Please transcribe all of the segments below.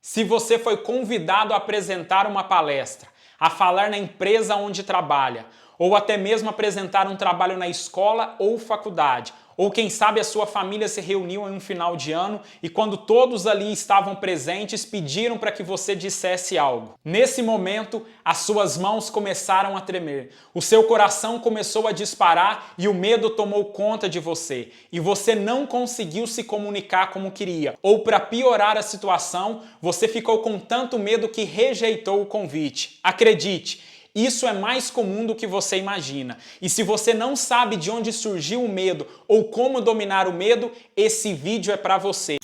Se você foi convidado a apresentar uma palestra, a falar na empresa onde trabalha, ou até mesmo apresentar um trabalho na escola ou faculdade, ou quem sabe a sua família se reuniu em um final de ano e quando todos ali estavam presentes pediram para que você dissesse algo. Nesse momento, as suas mãos começaram a tremer, o seu coração começou a disparar e o medo tomou conta de você. E você não conseguiu se comunicar como queria. Ou para piorar a situação, você ficou com tanto medo que rejeitou o convite. Acredite! Isso é mais comum do que você imagina. E se você não sabe de onde surgiu o medo ou como dominar o medo, esse vídeo é para você.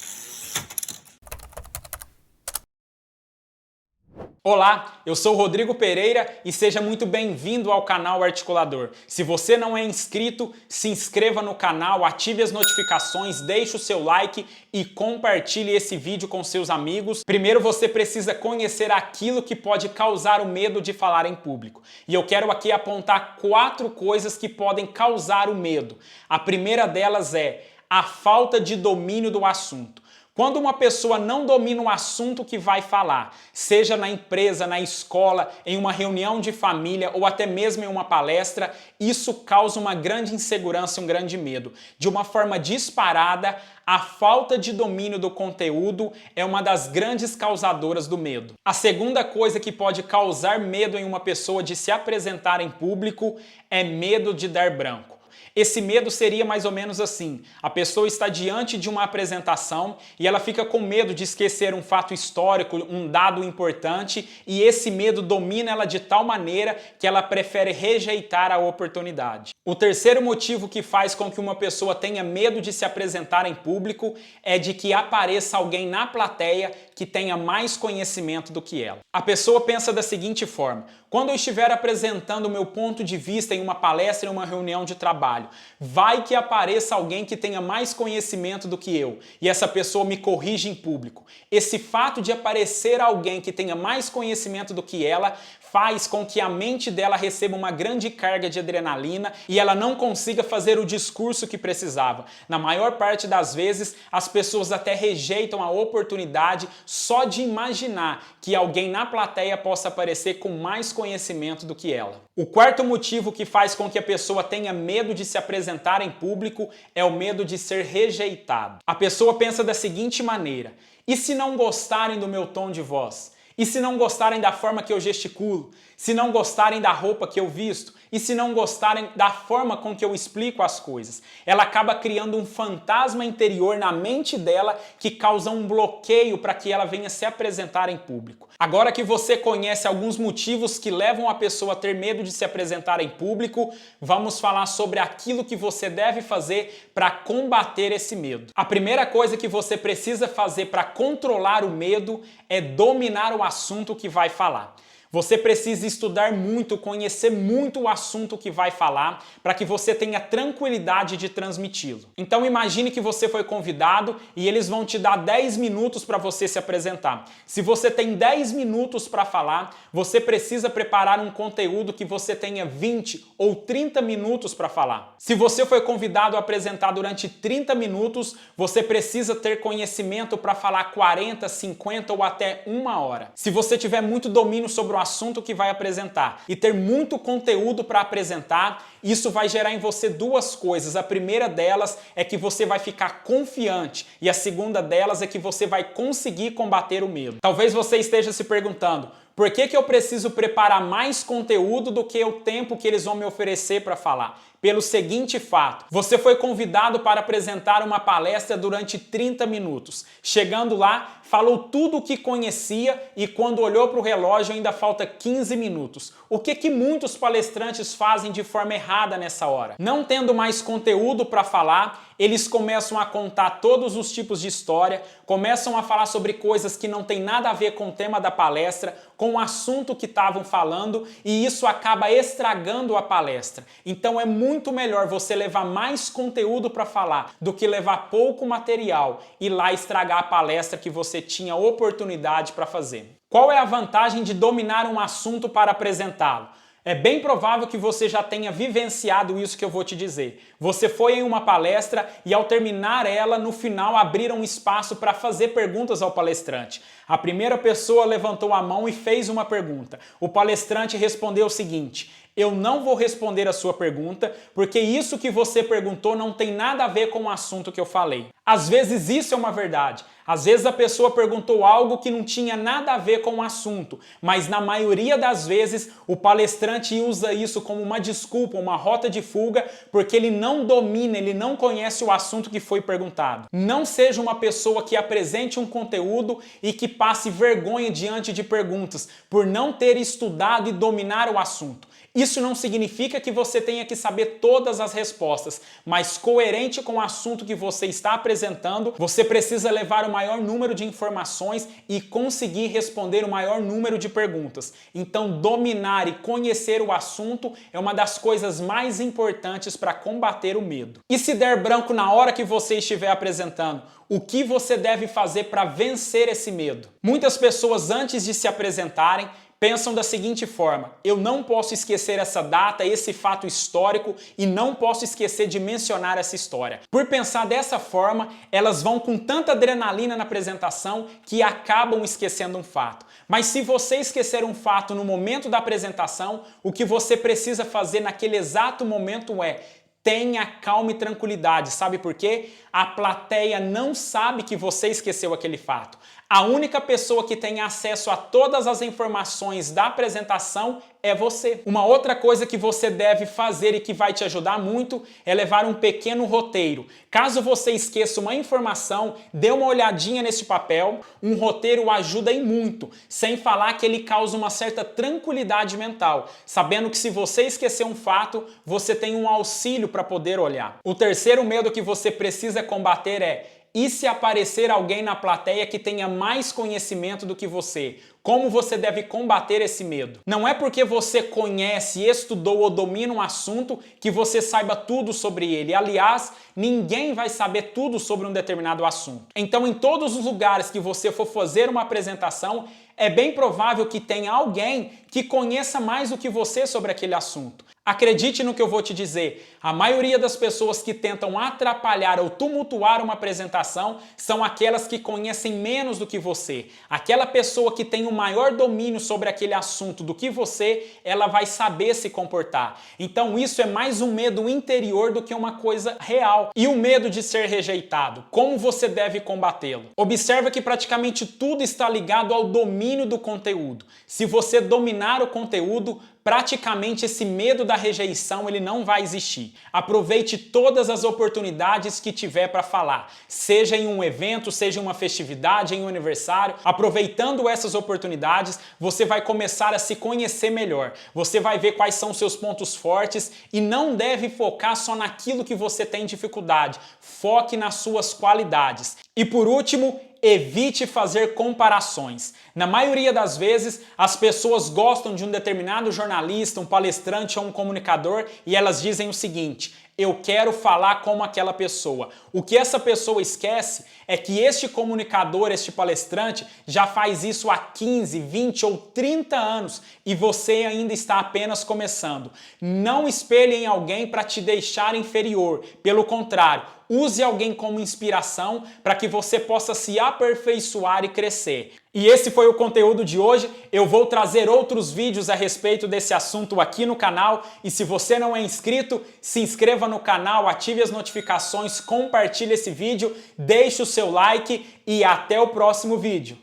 Olá, eu sou Rodrigo Pereira e seja muito bem-vindo ao canal Articulador. Se você não é inscrito, se inscreva no canal, ative as notificações, deixe o seu like e compartilhe esse vídeo com seus amigos. Primeiro você precisa conhecer aquilo que pode causar o medo de falar em público. E eu quero aqui apontar 4 coisas que podem causar o medo. A primeira delas é a falta de domínio do assunto. Quando uma pessoa não domina o assunto que vai falar, seja na empresa, na escola, em uma reunião de família ou até mesmo em uma palestra, isso causa uma grande insegurança, um grande medo. De uma forma disparada, a falta de domínio do conteúdo é uma das grandes causadoras do medo. A segunda coisa que pode causar medo em uma pessoa de se apresentar em público é medo de dar branco. Esse medo seria mais ou menos assim: a pessoa está diante de uma apresentação e ela fica com medo de esquecer um fato histórico, um dado importante, e esse medo domina ela de tal maneira que ela prefere rejeitar a oportunidade. O terceiro motivo que faz com que uma pessoa tenha medo de se apresentar em público é de que apareça alguém na plateia que tenha mais conhecimento do que ela. A pessoa pensa da seguinte forma: quando eu estiver apresentando o meu ponto de vista em uma palestra, em uma reunião de trabalho, vai que apareça alguém que tenha mais conhecimento do que eu e essa pessoa me corrige em público. Esse fato de aparecer alguém que tenha mais conhecimento do que ela faz com que a mente dela receba uma grande carga de adrenalina e ela não consiga fazer o discurso que precisava. Na maior parte das vezes, as pessoas até rejeitam a oportunidade só de imaginar que alguém na plateia possa aparecer com mais conhecimento do que ela. O quarto motivo que faz com que a pessoa tenha medo de se apresentar em público é o medo de ser rejeitado. A pessoa pensa da seguinte maneira: e se não gostarem do meu tom de voz? E se não gostarem da forma que eu gesticulo? Se não gostarem da roupa que eu visto? E se não gostarem da forma com que eu explico as coisas? Ela acaba criando um fantasma interior na mente dela que causa um bloqueio para que ela venha se apresentar em público. Agora que você conhece alguns motivos que levam a pessoa a ter medo de se apresentar em público, vamos falar sobre aquilo que você deve fazer para combater esse medo. A primeira coisa que você precisa fazer para controlar o medo é dominar o assunto que vai falar. Você precisa estudar muito, conhecer muito o assunto que vai falar para que você tenha tranquilidade de transmiti-lo. Então imagine que você foi convidado e eles vão te dar 10 minutos para você se apresentar. Se você tem 10 minutos para falar, você precisa preparar um conteúdo que você tenha 20 ou 30 minutos para falar. Se você foi convidado a apresentar durante 30 minutos, você precisa ter conhecimento para falar 40, 50 ou até 1 hora. Se você tiver muito domínio sobre o assunto que vai apresentar e ter muito conteúdo para apresentar, isso vai gerar em você 2 coisas. A primeira delas é que você vai ficar confiante e a segunda delas é que você vai conseguir combater o medo. Talvez você esteja se perguntando: por que eu preciso preparar mais conteúdo do que o tempo que eles vão me oferecer para falar? Pelo seguinte fato: você foi convidado para apresentar uma palestra durante 30 minutos. Chegando lá, falou tudo o que conhecia e quando olhou para o relógio ainda falta 15 minutos. O que muitos palestrantes fazem de forma errada nessa hora? Não tendo mais conteúdo para falar, eles começam a contar todos os tipos de história, começam a falar sobre coisas que não tem nada a ver com o tema da palestra, com o assunto que estavam falando, e isso acaba estragando a palestra. Então é muito melhor você levar mais conteúdo para falar do que levar pouco material e lá estragar a palestra que você tinha oportunidade para fazer. Qual é a vantagem de dominar um assunto para apresentá-lo? É bem provável que você já tenha vivenciado isso que eu vou te dizer. Você foi em uma palestra e ao terminar ela, no final abriram um espaço para fazer perguntas ao palestrante. A primeira pessoa levantou a mão e fez uma pergunta. O palestrante respondeu o seguinte: eu não vou responder a sua pergunta, porque isso que você perguntou não tem nada a ver com o assunto que eu falei. Às vezes isso é uma verdade. Às vezes a pessoa perguntou algo que não tinha nada a ver com o assunto, mas na maioria das vezes o palestrante usa isso como uma desculpa, uma rota de fuga, porque ele não domina, ele não conhece o assunto que foi perguntado. Não seja uma pessoa que apresente um conteúdo e que passe vergonha diante de perguntas, por não ter estudado e dominar o assunto. Isso não significa que você tenha que saber todas as respostas, mas coerente com o assunto que você está apresentando, você precisa levar o maior número de informações e conseguir responder o maior número de perguntas. Então, dominar e conhecer o assunto é uma das coisas mais importantes para combater o medo. E se der branco na hora que você estiver apresentando, o que você deve fazer para vencer esse medo? Muitas pessoas, antes de se apresentarem, pensam da seguinte forma: eu não posso esquecer essa data, esse fato histórico e não posso esquecer de mencionar essa história. Por pensar dessa forma, elas vão com tanta adrenalina na apresentação que acabam esquecendo um fato. Mas se você esquecer um fato no momento da apresentação, o que você precisa fazer naquele exato momento é: tenha calma e tranquilidade. Sabe por quê? A plateia não sabe que você esqueceu aquele fato. A única pessoa que tem acesso a todas as informações da apresentação é você. Uma outra coisa que você deve fazer e que vai te ajudar muito é levar um pequeno roteiro. Caso você esqueça uma informação, dê uma olhadinha nesse papel. Um roteiro ajuda em muito, sem falar que ele causa uma certa tranquilidade mental, sabendo que se você esquecer um fato, você tem um auxílio para poder olhar. O terceiro medo que você precisa combater é: e se aparecer alguém na plateia que tenha mais conhecimento do que você? Como você deve combater esse medo? Não é porque você conhece, estudou ou domina um assunto que você saiba tudo sobre ele. Aliás, ninguém vai saber tudo sobre um determinado assunto. Então, em todos os lugares que você for fazer uma apresentação, é bem provável que tenha alguém que conheça mais do que você sobre aquele assunto. Acredite no que eu vou te dizer, a maioria das pessoas que tentam atrapalhar ou tumultuar uma apresentação são aquelas que conhecem menos do que você. Aquela pessoa que tem o maior domínio sobre aquele assunto do que você, ela vai saber se comportar. Então isso é mais um medo interior do que uma coisa real. E o medo de ser rejeitado, como você deve combatê-lo? Observa que praticamente tudo está ligado ao domínio do conteúdo. Se você dominar o conteúdo, praticamente esse medo da rejeição ele não vai existir. Aproveite todas as oportunidades que tiver para falar, seja em um evento, seja em uma festividade, em um aniversário. Aproveitando essas oportunidades, você vai começar a se conhecer melhor. Você vai ver quais são os seus pontos fortes e não deve focar só naquilo que você tem dificuldade. Foque nas suas qualidades. E por último, evite fazer comparações. Na maioria das vezes, as pessoas gostam de um determinado jornalista, um palestrante ou um comunicador e elas dizem o seguinte: eu quero falar como aquela pessoa. O que essa pessoa esquece é que este comunicador, este palestrante, já faz isso há 15, 20 ou 30 anos e você ainda está apenas começando. Não espelhe em alguém para te deixar inferior. Pelo contrário, use alguém como inspiração para que você possa se aperfeiçoar e crescer. E esse foi o conteúdo de hoje. Eu vou trazer outros vídeos a respeito desse assunto aqui no canal. E se você não é inscrito, se inscreva no canal, ative as notificações, compartilhe esse vídeo, deixe o seu like e até o próximo vídeo.